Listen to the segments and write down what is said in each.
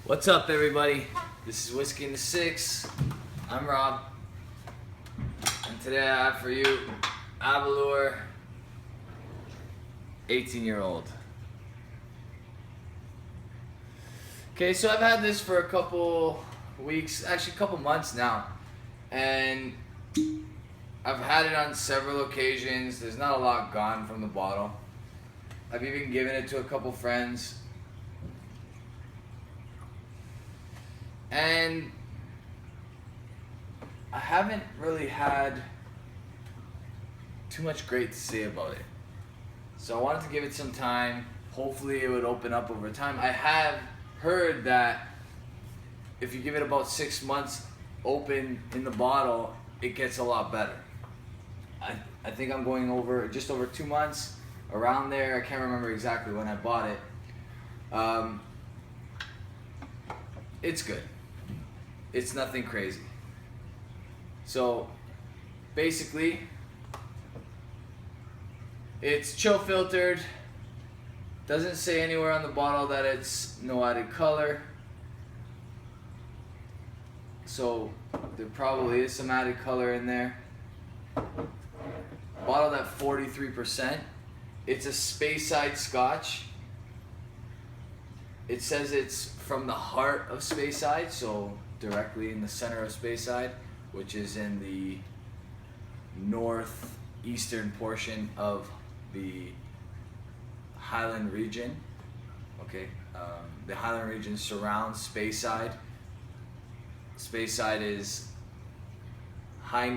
What's up, everybody? This is Whiskey in the Six. I'm Rob, and today I have for you Aberlour 18-year-old. Okay, so I've had this for a couple weeks, actually a couple months now, and I've had it on several occasions. There's not a lot gone from the bottle. I've even given it to a couple friends. And I haven't really had too much great to say about it. So I wanted to give it some time. Hopefully it would open up over time. I have heard that if you give it about 6 months open in the bottle, it gets a lot better. I think I'm going over just over 2 months, around there. I can't remember exactly when I bought it. It's good. It's nothing crazy. So basically, it's chill filtered. Doesn't say anywhere on the bottle that it's no added color. So there probably is some added color in there. Bottled at 43%. It's a Speyside Scotch. It says it's from the heart of Speyside, so directly in the center of Speyside, which is in the northeastern portion of the Highland region. Okay, the Highland region surrounds Speyside. Speyside is high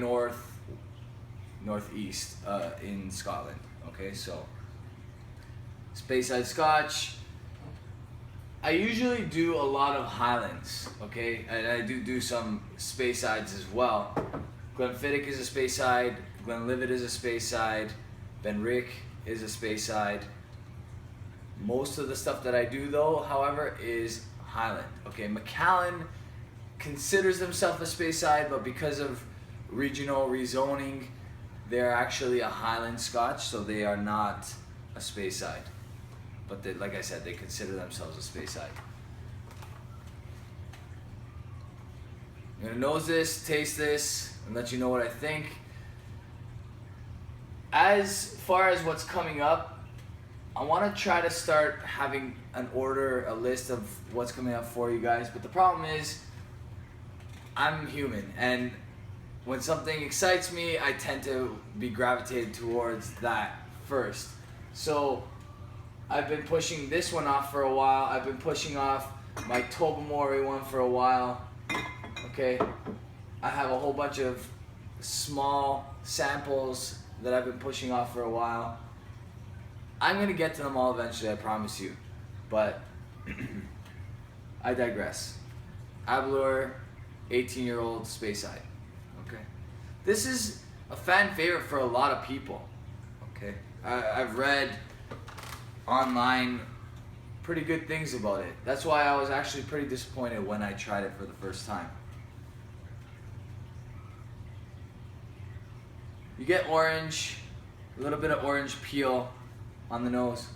northeast in Scotland. Okay, so Speyside Scotch. I usually do a lot of Highlands, okay, and I do some Speysides as well. Glenfiddich is a Speyside, Glenlivet is a Speyside, Benrick is a Speyside. Most of the stuff that I do, though, however, is Highland. Okay, Macallan considers themselves a Speyside, but because of regional rezoning, they're actually a Highland Scotch, so they are not a Speyside. But they, like I said, they consider themselves a Speyside. I'm gonna nose this, taste this, and let you know what I think. As far as what's coming up, I want to try to start having a list of what's coming up for you guys. But the problem is, I'm human, and when something excites me, I tend to be gravitated towards that first. So I've been pushing this one off for a while. I've been pushing off my Tobermory one for a while. Okay, I have a whole bunch of small samples that I've been pushing off for a while. I'm gonna get to them all eventually, I promise you. But I digress. Aberlour, 18-year-old Speyside. Okay, this is a fan favorite for a lot of people. Okay, I've read online pretty good things about it. That's why I was actually pretty disappointed when I tried it for the first time. You get orange, a little bit of orange peel on the nose,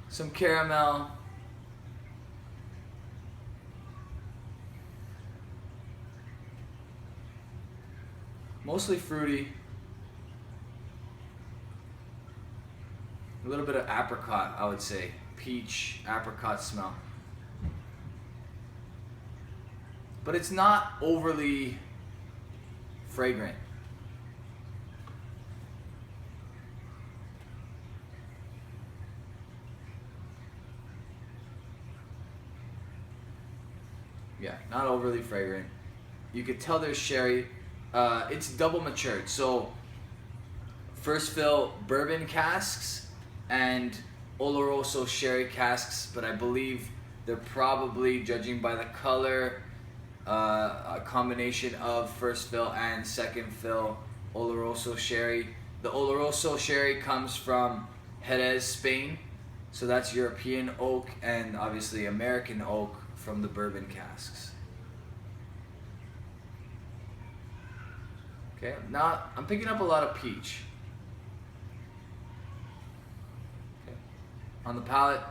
some caramel, mostly fruity. A little bit of apricot, I would say. Peach, apricot smell. But it's not overly fragrant. Yeah, not overly fragrant. You could tell there's sherry. It's double matured, so first fill bourbon casks and Oloroso sherry casks, but I believe they're probably, judging by the color, a combination of first fill and second fill Oloroso sherry. The Oloroso sherry comes from Jerez, Spain, so that's European oak and obviously American oak from the bourbon casks. Okay, now I'm picking up a lot of peach. Okay. On the palate,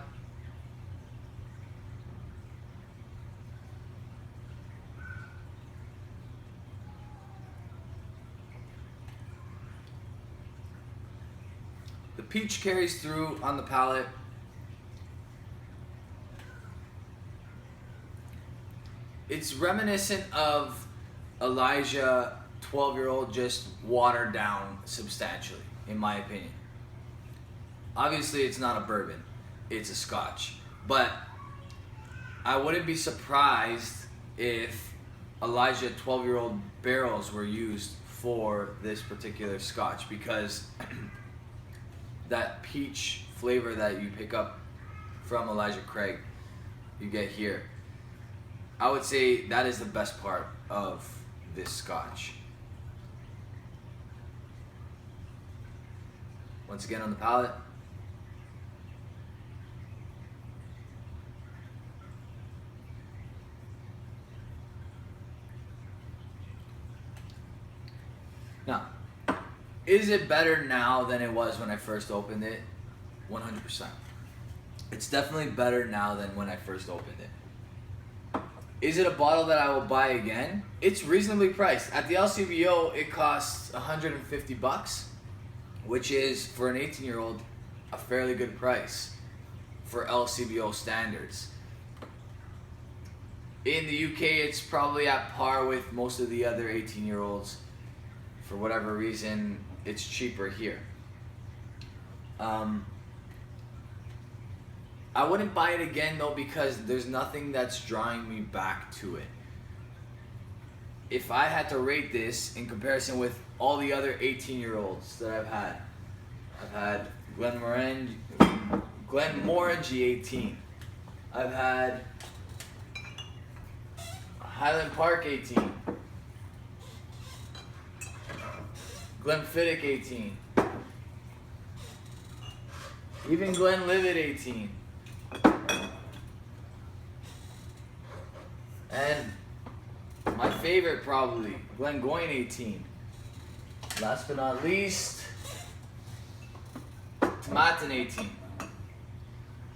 peach carries through on the palate. It's reminiscent of Elijah 12-year-old, just watered down substantially, in my opinion. Obviously, it's not a bourbon, it's a Scotch. But I wouldn't be surprised if Elijah 12-year-old barrels were used for this particular Scotch, because that peach flavor that you pick up from Elijah Craig, you get here. I would say that is the best part of this Scotch. Once again on the palate. Now, is it better now than it was when I first opened it? 100%. It's definitely better now than when I first opened it. Is it a bottle that I will buy again? It's reasonably priced. At the LCBO, it costs 150 bucks, which is, for an 18-year-old, a fairly good price for LCBO standards. In the UK, it's probably at par with most of the other 18-year-olds. For whatever reason, it's cheaper here. I wouldn't buy it again though, because there's nothing that's drawing me back to it. If I had to rate this in comparison with all the other 18-year-olds that I've had Glenmorangie 18. I've had Highland Park 18. Glenfiddich 18. Even Glenlivet 18. And my favorite probably, Glengoyne 18. Last but not least, Tomatin 18.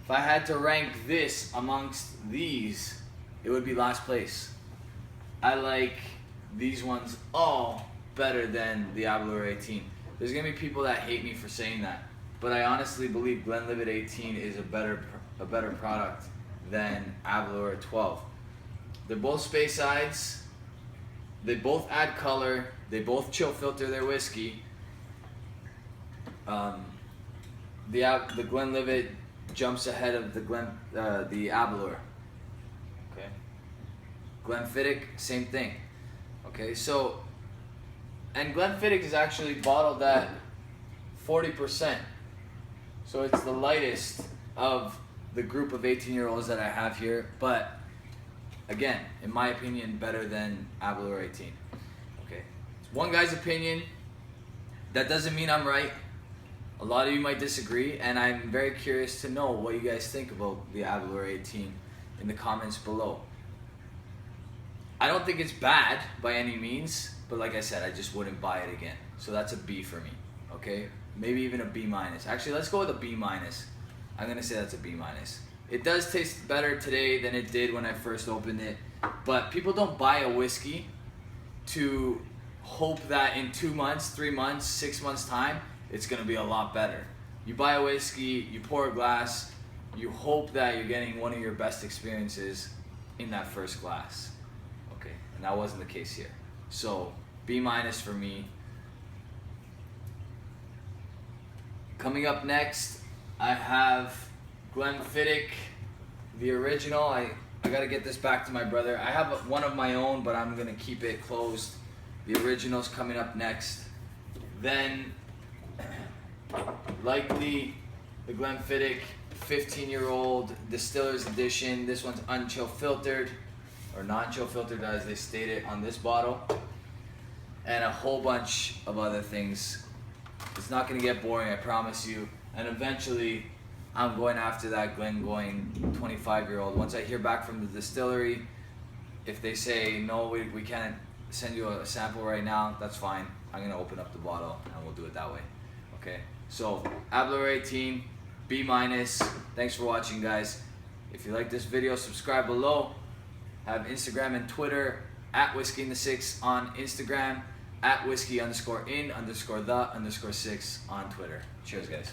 If I had to rank this amongst these, it would be last place. I like these ones all better than the Aberlour 18. There's gonna be people that hate me for saying that, but I honestly believe Glenlivet 18 is a better product than Aberlour 12. They're both Speysides. They both add color. They both chill filter their whiskey. The Glenlivet jumps ahead of the Aberlour. Okay. Glenfiddich, same thing. Okay, so, and Glenfiddich is actually bottled at 40%. So it's the lightest of the group of 18-year-olds that I have here, but again, in my opinion, better than Aberlour 18. Okay, it's one guy's opinion. That doesn't mean I'm right. A lot of you might disagree, and I'm very curious to know what you guys think about the Aberlour 18 in the comments below. I don't think it's bad by any means, but like I said, I just wouldn't buy it again. So that's a B for me, okay? Maybe even a B minus. Actually, let's go with a B minus. I'm gonna say that's a B minus. It does taste better today than it did when I first opened it, but people don't buy a whiskey to hope that in 2 months, 3 months, 6 months time, it's gonna be a lot better. You buy a whiskey, you pour a glass, you hope that you're getting one of your best experiences in that first glass. Okay, and that wasn't the case here. So, B minus for me. Coming up next, I have Glenfiddich, the original. I gotta get this back to my brother. I have one of my own, but I'm gonna keep it closed. The original's coming up next. Then, likely, the Glenfiddich 15-year-old Distiller's Edition. This one's unchill filtered, or non-chill filtered as they state it on this bottle. And a whole bunch of other things. It's not gonna get boring, I promise you. And eventually, I'm going after that Glengoyne 25-year-old. Once I hear back from the distillery, if they say, no, we can't send you a sample right now, that's fine. I'm gonna open up the bottle and we'll do it that way. Okay, so Aberlour 18, B minus. Thanks for watching, guys. If you like this video, subscribe below. Have Instagram and Twitter, at Whisky in the Six on Instagram, at Whisky_in_the_6 on Twitter. Cheers, guys.